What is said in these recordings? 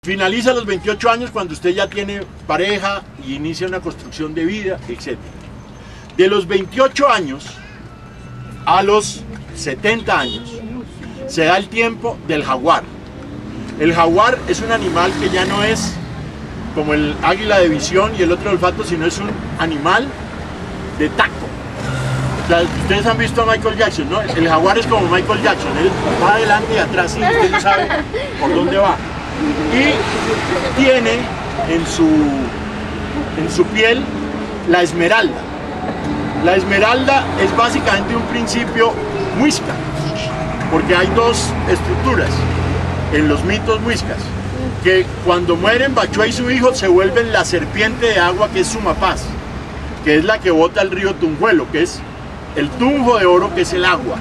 finaliza a los 28 años cuando usted ya tiene pareja y inicia una construcción de vida, etc. De los 28 años a los 70 años se da el tiempo del jaguar. El jaguar es un animal que ya no es como el águila de visión y el otro de olfato, sino es un animal de tacto. O sea, ustedes han visto a Michael Jackson, ¿no? El jaguar es como Michael Jackson, él va adelante y atrás y usted no sabe por dónde va. Y tiene en su piel la esmeralda. La esmeralda es básicamente un principio muisca, porque hay dos estructuras en los mitos muiscas, que cuando mueren Bachué y su hijo se vuelven la serpiente de agua, que es Sumapaz, que es la que bota el río Tunjuelo, que es el tunjo de oro, que es el agua,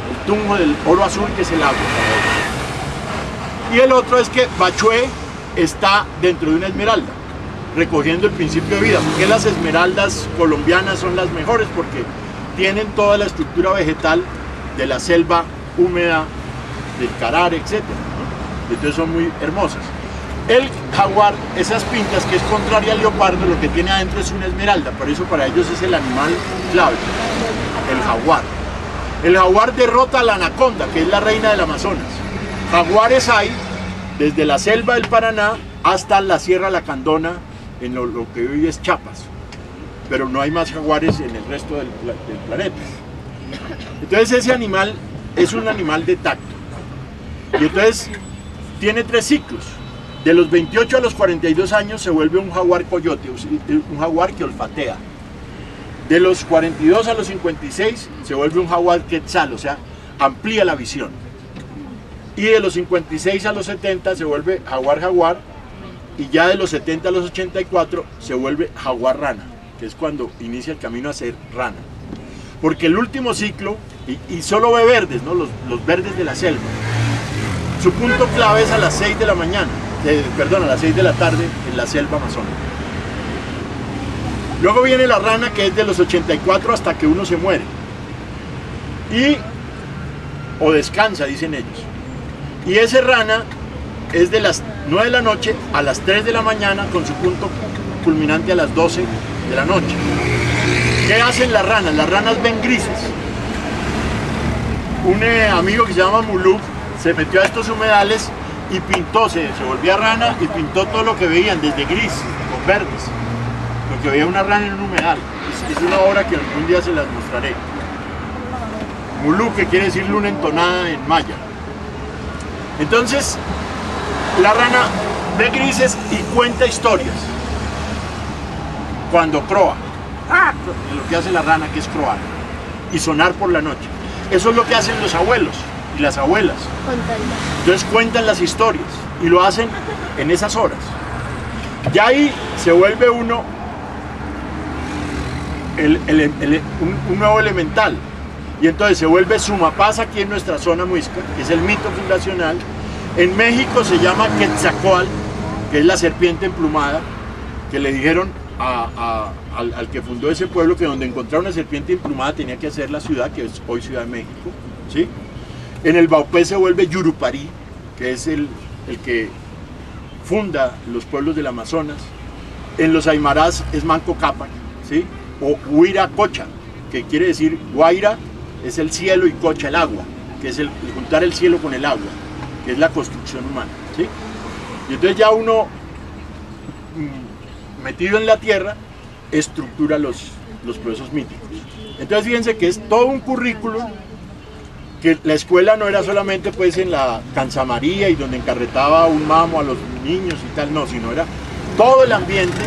el tunjo del oro azul, que es el agua. Y el otro es que Bachué está dentro de una esmeralda, recogiendo el principio de vida. Porque las esmeraldas colombianas son las mejores, porque tienen toda la estructura vegetal de la selva húmeda, del Carare, etc. Entonces son muy hermosas. El jaguar, esas pintas, que es contraria al leopardo, lo que tiene adentro es una esmeralda, por eso para ellos es el animal clave, el jaguar. El jaguar derrota a la anaconda, que es la reina del Amazonas. Jaguares hay desde la selva del Paraná hasta la Sierra Lacandona, en lo que hoy es Chiapas, pero no hay más jaguares en el resto del planeta. Entonces ese animal es un animal de tacto, y entonces tiene 3 ciclos. De los 28 a los 42 años se vuelve un jaguar coyote, un jaguar que olfatea. De los 42 a los 56 se vuelve un jaguar quetzal, o sea, amplía la visión. Y de los 56 a los 70 se vuelve jaguar, y ya de los 70 a los 84 se vuelve jaguar rana, que es cuando inicia el camino a ser rana. Porque el último ciclo, y solo ve verdes, ¿no? Los verdes de la selva. Su punto clave es a las 6 de la mañana, a las 6 de la tarde en la selva amazónica. Luego viene la rana, que es de los 84 hasta que uno se muere. O descansa, dicen ellos. Y ese rana es de las 9 de la noche a las 3 de la mañana, con su punto culminante a las 12 de la noche. ¿Qué hacen las ranas? Las ranas ven grises. Un amigo que se llama Muluk se metió a estos humedales y pintó, se volvía rana y pintó todo lo que veían, desde gris, con verdes. Lo que veía una rana en un humedal. Es una obra que algún día se las mostraré. Muluk, que quiere decir luna entonada en maya. Entonces, la rana ve grises y cuenta historias. Cuando croa, lo que hace la rana, que es croar, y sonar por la noche. Eso es lo que hacen los abuelos y las abuelas. Entonces cuentan las historias y lo hacen en esas horas. Ya ahí se vuelve uno un nuevo elemental. Y entonces se vuelve Sumapaz aquí en nuestra zona muisca, que es el mito fundacional. En México se llama Quetzalcóatl, que es la serpiente emplumada, que le dijeron al que fundó ese pueblo que donde encontrara una serpiente emplumada tenía que hacer la ciudad, que es hoy Ciudad de México, ¿sí? En el Baupés se vuelve Yurupari, que es el que funda los pueblos del Amazonas. En los Aymarás es Manco Cápac, ¿sí? O Huiracocha, que quiere decir Guaira es el cielo y Cocha el agua, que es el juntar el cielo con el agua, que es la construcción humana, ¿sí? Y entonces ya uno, metido en la tierra, estructura los procesos míticos. Entonces fíjense que es todo un currículo, que la escuela no era solamente pues en la Cansamaría y donde encarretaba un mamo a los niños y tal, no, sino era todo el ambiente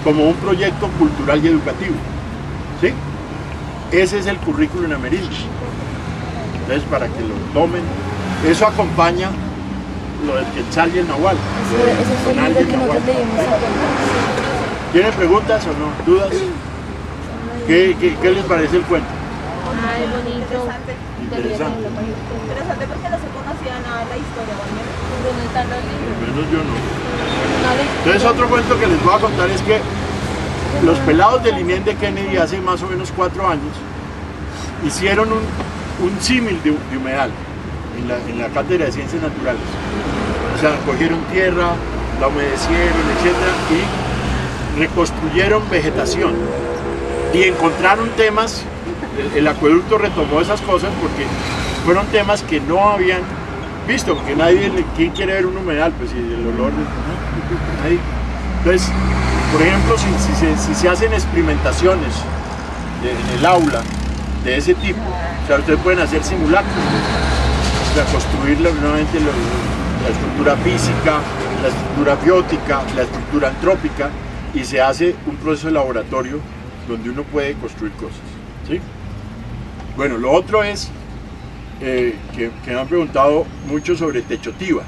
como un proyecto cultural y educativo, ¿sí? Ese es el currículum amerindio. Entonces, para que lo tomen, eso acompaña lo del Quetzal y el Nahual. Eso es el libro que nosotros leímos. ¿Tienen preguntas o no? ¿Dudas? ¿Qué les parece el cuento? Ay, bonito. Interesante. Interesante porque no se conocía nada de la historia, ¿no? ¿Dónde están los libros? Al menos yo no. No, Entonces otro cuento que les voy a contar es que los pelados del INEN de Kennedy hace más o menos 4 años hicieron un símil de humedal en la cátedra de Ciencias Naturales. O sea, cogieron tierra, la humedecieron, etcétera, y reconstruyeron vegetación. Y encontraron temas, el acueducto retomó esas cosas porque fueron temas que no habían visto, porque ¿quién quiere ver un humedal? Pues si el olor, ¿no? Nadie. Entonces, por ejemplo, si se hacen experimentaciones en el aula de ese tipo, o sea, ustedes pueden hacer simulacros, o sea, construir nuevamente la estructura física, la estructura biótica, la estructura antrópica, y se hace un proceso de laboratorio donde uno puede construir cosas, ¿sí? Bueno, lo otro es que me han preguntado mucho sobre Techotiva.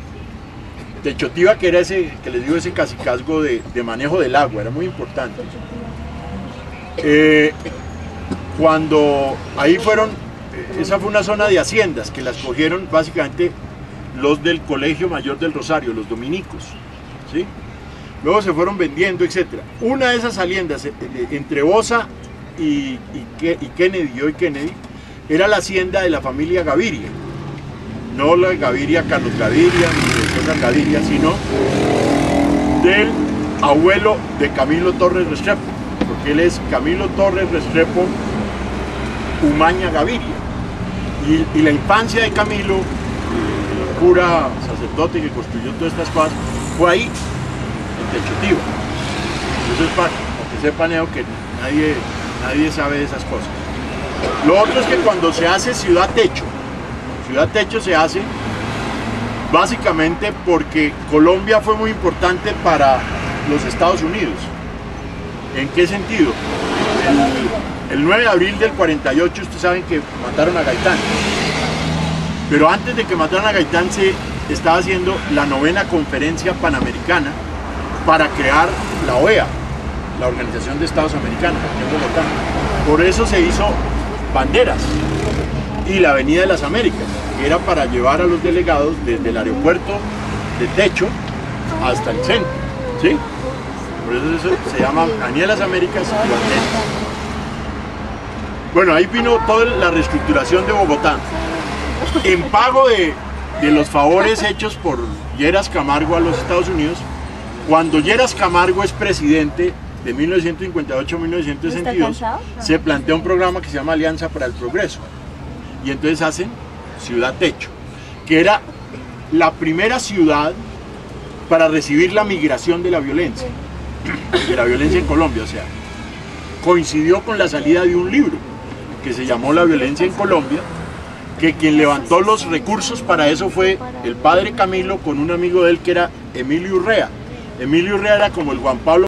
Techotiva, que era ese, que les digo, ese cacicazgo de manejo del agua, era muy importante. Cuando ahí fueron, esa fue una zona de haciendas que las cogieron básicamente los del Colegio Mayor del Rosario, los dominicos, ¿sí? Luego se fueron vendiendo, etc. Una de esas haciendas entre Bosa y Kennedy, hoy Kennedy, era la hacienda de la familia Gaviria. No la Gaviria, Carlos Gaviria, ni de César Gaviria, sino del abuelo de Camilo Torres Restrepo, porque él es Camilo Torres Restrepo Umaña Gaviria. Y la infancia de Camilo, el cura sacerdote que construyó todas estas cosas, fue ahí, en Techotiva. Entonces, para que sepan que nadie sabe de esas cosas. Lo otro es que cuando se hace Ciudad Techo se hace básicamente porque Colombia fue muy importante para los Estados Unidos. ¿En qué sentido? El 9 de abril del 48 ustedes saben que mataron a Gaitán. Pero antes de que mataran a Gaitán se estaba haciendo la 9ª conferencia panamericana para crear la OEA, la Organización de Estados Americanos, en Bogotá. Por eso se hizo Banderas y la Avenida de las Américas, que era para llevar a los delegados desde el aeropuerto de Techo hasta el centro, ¿sí? Por eso se llama Avenida de las Américas y Banderas. Bueno, ahí vino toda la reestructuración de Bogotá, en pago de los favores hechos por Lleras Camargo a los Estados Unidos. Cuando Lleras Camargo es presidente de 1958 a 1962, se plantea un programa que se llama Alianza para el Progreso, y entonces hacen Ciudad Techo, que era la primera ciudad para recibir la migración de la violencia en Colombia. O sea, coincidió con la salida de un libro que se llamó La violencia en Colombia, que quien levantó los recursos para eso fue el padre Camilo con un amigo de él que era Emilio Urrea. Emilio Urrea era como el Juan Pablo